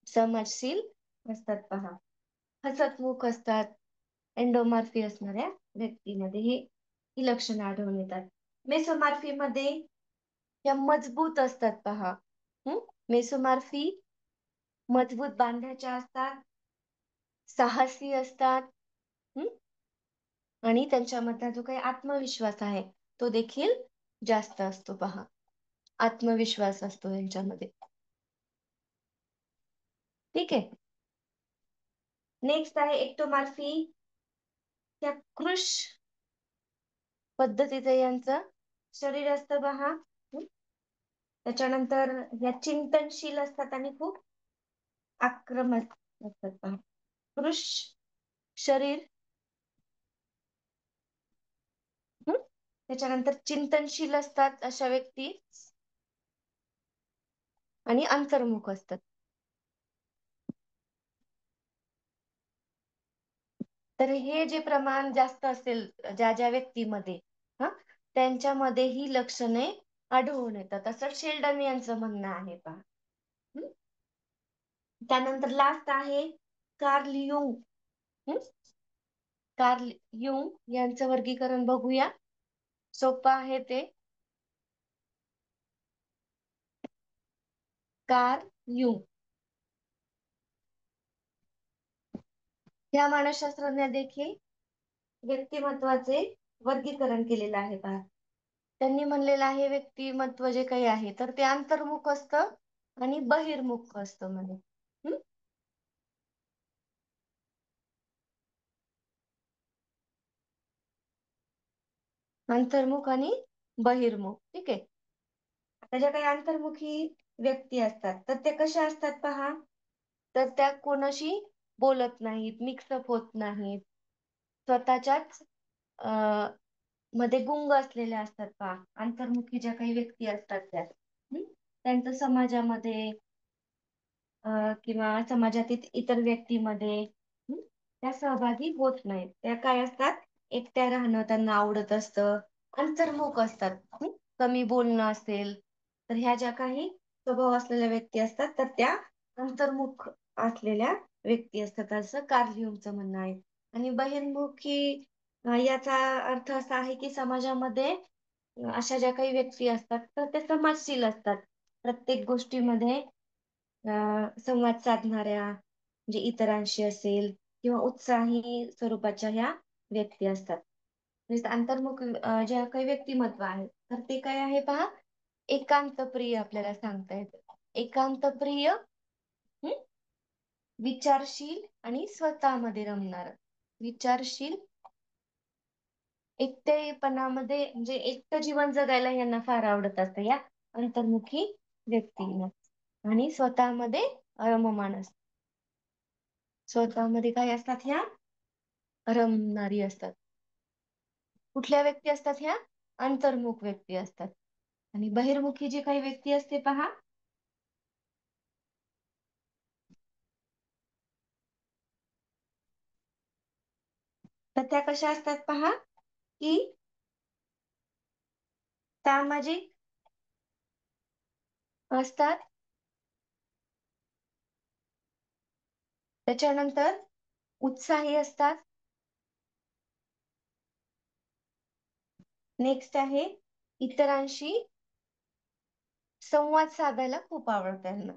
समाजशील असतात पहा, हसतमुख असतात. एंडोमार्फी असणाऱ्या व्यक्तीमध्ये ही लक्षणं आढळून येतात. मेसोमार्फी मध्ये या मजबूत असतात पहा. मेसोमार्फी मजबूत बांध्याच्या असतात, साहसी असतात, आणि त्यांच्यामधला जो काही आत्मविश्वास आहे तो देखील जास्त असतो पहा, आत्मविश्वास असतो यांच्यामध्ये. ठीक आहे. नेक्स्ट आहे एक्टोमार्फी. त्या कृश पद्धतीचं यांचं शरीर असतं पहा. त्याच्यानंतर या चिंतनशील असतात आणि खूप आक्रमक असतात पहा. कृश शरीर, त्याच्यानंतर चिंतनशील असतात अशा व्यक्ती, आणि अंतर्मुख असतात. तर हे जे प्रमाण जास्त असेल ज्या ज्या व्यक्तीमध्ये, हा, त्यांच्यामध्ये ही लक्षणे आढळून येतात, असं शेल्डन यांचं म्हणणं आहे पहा. त्यानंतर लास्ट आहे कार्ल युंग. कार्ल युंग यांचं वर्गीकरण बघूया, सोपं आहे ते. कार्ल युंग या मानसशास्त्रज्ञ देखील व्यक्तिमत्वाचे वर्गीकरण केलेलं आहे पहा. त्यांनी म्हणलेलं आहे व्यक्तिमत्व जे काही आहे तर ते अंतर्मुख असतं आणि बहिर्मुख असतं म्हणे. अंतर्मुख आणि बहिर्मुख. ठीक आहे. आता ज्या काही अंतर्मुखी व्यक्ती असतात तर ते कशा असतात पहा, तर त्या कोणाशी बोलत नाहीत, मिक्सअप होत नाहीत, स्वतःच्याच मध्ये गुंग असलेल्या असतात पहा. अंतर्मुखी ज्या काही व्यक्ती असतात त्या त्यांचं समाजामध्ये किंवा समाजातील इतर व्यक्तीमध्ये त्या सहभागी होत नाहीत. त्या काय असतात, एकट्या राहणं त्यांना आवडत असतं, अंतर्मुख असतात. कमी बोलणं असेल तर ह्या ज्या काही स्वभाव असलेल्या व्यक्ती असतात तर त्या अंतर्मुख असलेल्या व्यक्ती असतात, असं कार्ल युंगचं म्हणणं आहे. आणि बहिर्मुखी याचा अर्थ असा आहे की समाजामध्ये अशा ज्या काही व्यक्ती असतात तर ते समाजशील असतात, प्रत्येक गोष्टीमध्ये संवाद साधणाऱ्या, म्हणजे इतरांशी असेल किंवा उत्साही स्वरूपाच्या ह्या व्यक्ती असतात. म्हणजे अंतर्मुख ज्या काही व्यक्तिमत्व आहेत तर ते काय आहे पहा, एकांतप्रिय आपल्याला सांगता येतं. एकांतप्रिय, विचारशील आणि स्वतःमध्ये रमणार. विचारशील, एकटेपणामध्ये म्हणजे एकटं जीवन जगायला यांना फार आवडत असतं या अंतर्मुखी व्यक्तींना. आणि स्वतःमध्ये रममाण असतात. स्वतःमध्ये काय असतात ह्या, रमणारी असतात. कुठल्या व्यक्ती असतात ह्या, अंतर्मुख व्यक्ती असतात. आणि बहिर्मुखी जी काही व्यक्ती असते पहा, तर त्या कशा असतात पहा, की सामाजिक असतात. त्याच्यानंतर उत्साही असतात. नेक्स्ट आहे इतरांशी संवाद साधायला खूप आवडतं त्यांना,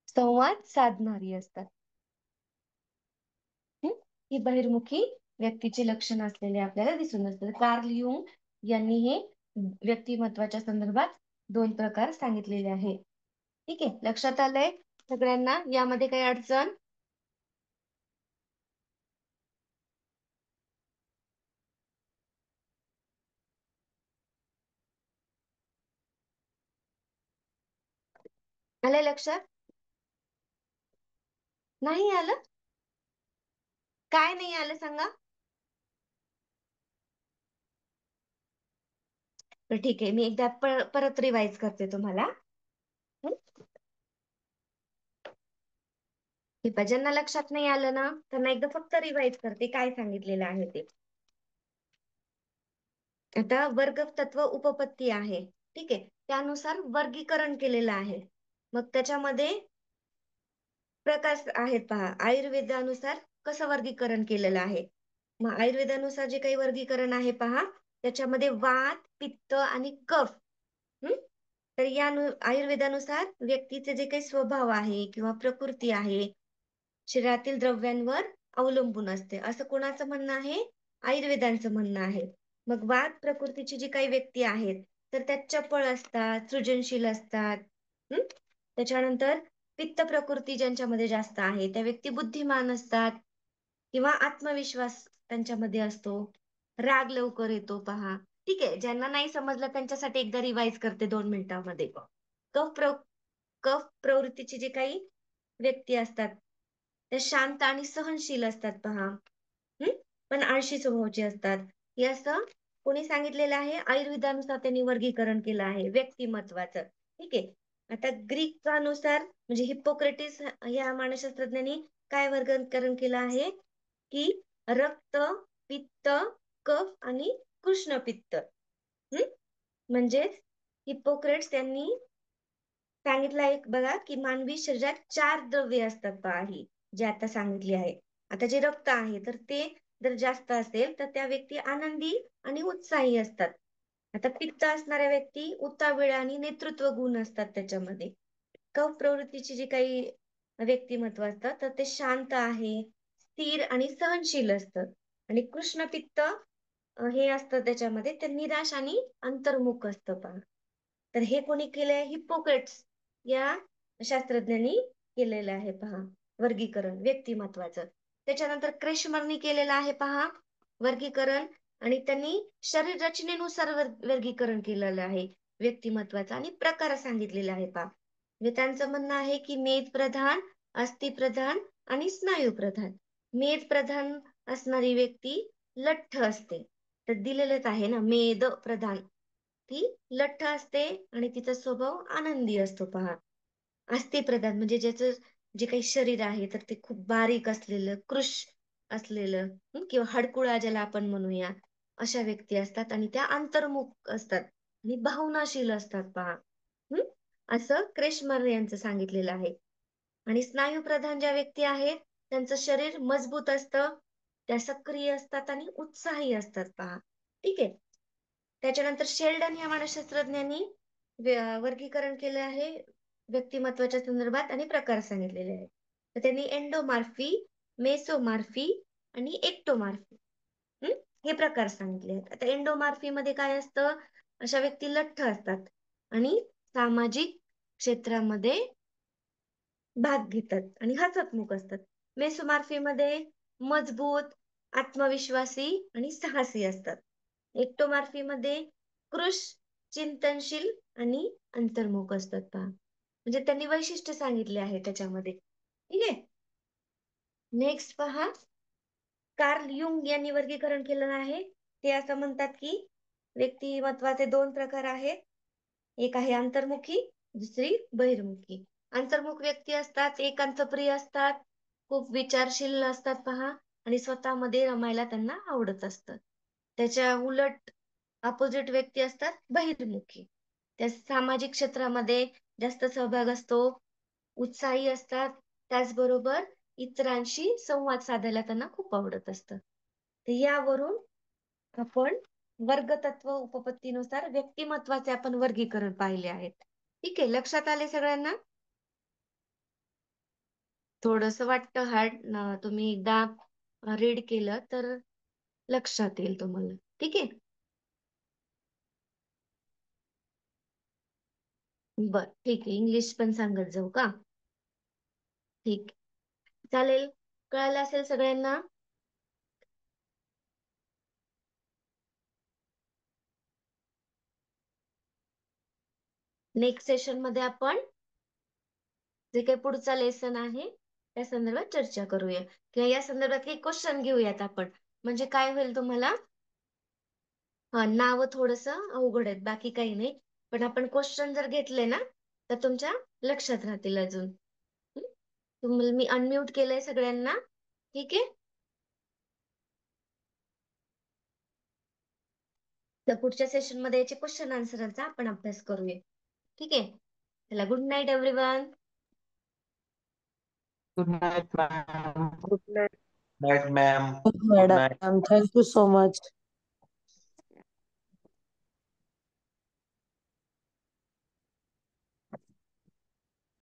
संवाद साधणारी असतात. ही बहिर्मुखी व्यक्तीचे लक्षण असलेले आपल्याला दिसून असतात. कार्ल युंग यांनी हे व्यक्तिमत्वाच्या संदर्भात 2 प्रकार सांगितलेले आहे. ठीक आहे, लक्षात आलंय सगळ्यांना? यामध्ये काही अडचण? आलंय लक्षात? नाही आलं? काय नाही आलं सांगा. तर ठीक आहे, मी एकदा परत रिवाइज करते तुम्हाला. हं? ठीक आहे, ज्यांना लक्षात नाही आलं ना त्यांना एकदा फक्त रिवाइज करते काय सांगितलेलं आहे ते. आता वर्ग तत्व उपपत्ती आहे. ठीक आहे, त्यानुसार वर्गीकरण केलेलं आहे. मग त्याच्यामध्ये प्रकार आहेत पहा. आयुर्वेदानुसार कसं वर्गीकरण केलेलं आहे. मग आयुर्वेदानुसार जे काही वर्गीकरण आहे पहा, त्याच्यामध्ये वात, पित्त आणि कफ. तर या आयुर्वेदानुसार व्यक्तीचे जे काही स्वभाव आहे किंवा प्रकृती आहे, शरीरातील द्रव्यांवर अवलंबून असते, असं कोणाचं म्हणणं आहे, आयुर्वेदांचं म्हणणं आहे. मग वात प्रकृतीची जी काही व्यक्ती आहेत तर त्या चपळ असतात, सृजनशील असतात. त्याच्यानंतर पित्त प्रकृती ज्यांच्यामध्ये जास्त आहे त्या व्यक्ती बुद्धिमान असतात किंवा आत्मविश्वास त्यांच्यामध्ये असतो, राग लवकर येतो पहा. ठीक आहे, ज्यांना नाही समजलं त्यांच्यासाठी एकदा रिवाइज करते 2 मिनिटांमध्ये. कफ प्र कफ प्रवृत्तीची जी काही व्यक्ती असतात त्या शांत आणि सहनशील असतात पहा. पण आळशी स्वभावाचे असतात. हे असं कोणी सांगितलेलं आहे, आयुर्वेदानुसार त्यांनी वर्गीकरण केलं आहे व्यक्तिमत्वाचं. ठीक आहे. आता ग्रीकनुसार म्हणजे हिप्पोक्रेटिस या मानसशास्त्रज्ञांनी काय वर्गीकरण केलं आहे, की रक्त, पित्त, कफ आणि कृष्णपित्त. म्हणजेच हिप्पोक्रेट्स त्यांनी सांगितलं आहे बघा, की मानवी शरीरात 4 द्रव्ये असतात पहा ही, जी आता सांगितली आहे. आता जे रक्त आहे तर ते जर जास्त असेल तर त्या व्यक्ती आनंदी आणि उत्साही असतात. आता पित्त असणाऱ्या व्यक्ती उतावीळ आणि नेतृत्व गुण असतात त्याच्यामध्ये. कफ प्रवृत्तीची जी काही व्यक्तिमत्व असतात तर ते शांत आहे, स्थिर आणि सहनशील असतं. आणि कृष्णपित्त हे असतं त्याच्यामध्ये ते निराश आणि अंतर्मुख असतं पहा. तर हे कोणी केलंय? हिप्पोक्रेट्स या शास्त्रज्ञांनी केलेलं आहे पहा वर्गीकरण व्यक्तिमत्वाचं. त्याच्यानंतर क्रेशमरनी केलेलं आहे पहा वर्गीकरण, आणि त्यांनी शरीर रचनेनुसार वर्गीकरण केलेलं आहे व्यक्तिमत्वाचं आणि प्रकार सांगितलेला आहे पहा. म्हणजे त्यांचं म्हणणं आहे की मेद प्रधान, अस्थि प्रधान आणि स्नायू प्रधान. मेद प्रधान असणारी व्यक्ती लठ्ठ असते. तर दिलेलंच आहे ना, मेद प्रधान, ती लठ्ठ असते आणि तिचा स्वभाव आनंदी असतो पहा. अस्थिप्रधान म्हणजे ज्याचं जे काही शरीर आहे तर ते खूप बारीक असलेलं, कृश असलेलं, किंवा हडकुळा ज्याला आपण म्हणूया, अशा व्यक्ती असतात आणि त्या अंतर्मुख असतात आणि भावनाशील असतात पहा. हं? असं क्रेशमर यांचं सांगितलेलं आहे. आणि स्नायूप्रधान ज्या व्यक्ती आहेत त्यांचं शरीर मजबूत असतं, त्या सक्रिय असतात आणि उत्साही असतात पहा. ठीक आहे. त्याच्यानंतर शेल्डन या मानसशास्त्रज्ञांनी वर्गीकरण केलं आहे व्यक्तिमत्वाच्या संदर्भात आणि प्रकार सांगितलेले आहेत. तर त्यांनी एंडोमार्फी, मेसोमार्फी आणि एक्टोमार्फी हे प्रकार सांगितले आहेत. आता एंडोमार्फी मध्ये काय असतं? अशा व्यक्ती लठ्ठ असतात आणि सामाजिक क्षेत्रामध्ये भाग घेतात आणि हसतमुख असतात. मेसोमार्फी मध्ये मजबूत, आत्मविश्वासी आणि साहसी असतात. एक्टोमार्फी मध्ये कृश, चिंतनशील आणि अंतर्मुख असतात पहा. म्हणजे त्यांनी वैशिष्ट्य सांगितले आहे त्याच्यामध्ये. ठीक आहे. नेक्स्ट पहा, कार्ल युंग यांनी वर्गीकरण केलं आहे. ते असं म्हणतात की व्यक्तिमत्वाचे 2 प्रकार आहेत. एक आहे अंतर्मुखी, दुसरी बहिर्मुखी. अंतर्मुख व्यक्ती असतात, एकांतप्रिय असतात, खूप विचारशील असतात पहा आणि स्वतःमध्ये रमायला त्यांना आवडत असतं. त्याच्या उलट अपोजिट व्यक्ती असतात बहिर्मुखी. त्या सामाजिक क्षेत्रामध्ये जास्त सहभाग असतो, उत्साही असतात, त्याचबरोबर इतरांशी संवाद साधायला त्यांना खूप आवडत असतं. तर यावरून आपण वर्गतत्व उपपत्तीनुसार व्यक्तिमत्वाचे आपण वर्गीकरण पाहिले आहेत. ठीक आहे, लक्षात आले सगळ्यांना? थोडस वाटतं हार्ड, तुम्ही एकदा रीड केलं तर लक्षात येईल तुम्हाला. ठीक आहे. बर, ठीक आहे, इंग्लिश पण सांगत जाऊ का? ठीक, चालेल. कळालं असेल सगळ्यांना? नेक्स्ट सेशन मध्ये आपण जे काही पुढचा लेसन आहे त्या संदर्भात चर्चा करूया, किंवा या संदर्भात काही क्वेश्चन घेऊयात आपण. म्हणजे काय होईल तुम्हाला, नाव थोडस अवघड आहेत, बाकी काही नाही. पण आपण क्वेश्चन जर घेतले ना तर तुमच्या लक्षात राहतील अजून. तुम्हाला मी अनम्यूट केलंय सगळ्यांना. ठीक आहे. तर पुढच्या सेशन मध्ये याचे क्वेश्चन आन्सरचा आपण अभ्यास करूया. ठीक आहे. चला, good night everyone. Good night ma'am. Good night, night ma'am. Good night. madam. Thank you so much.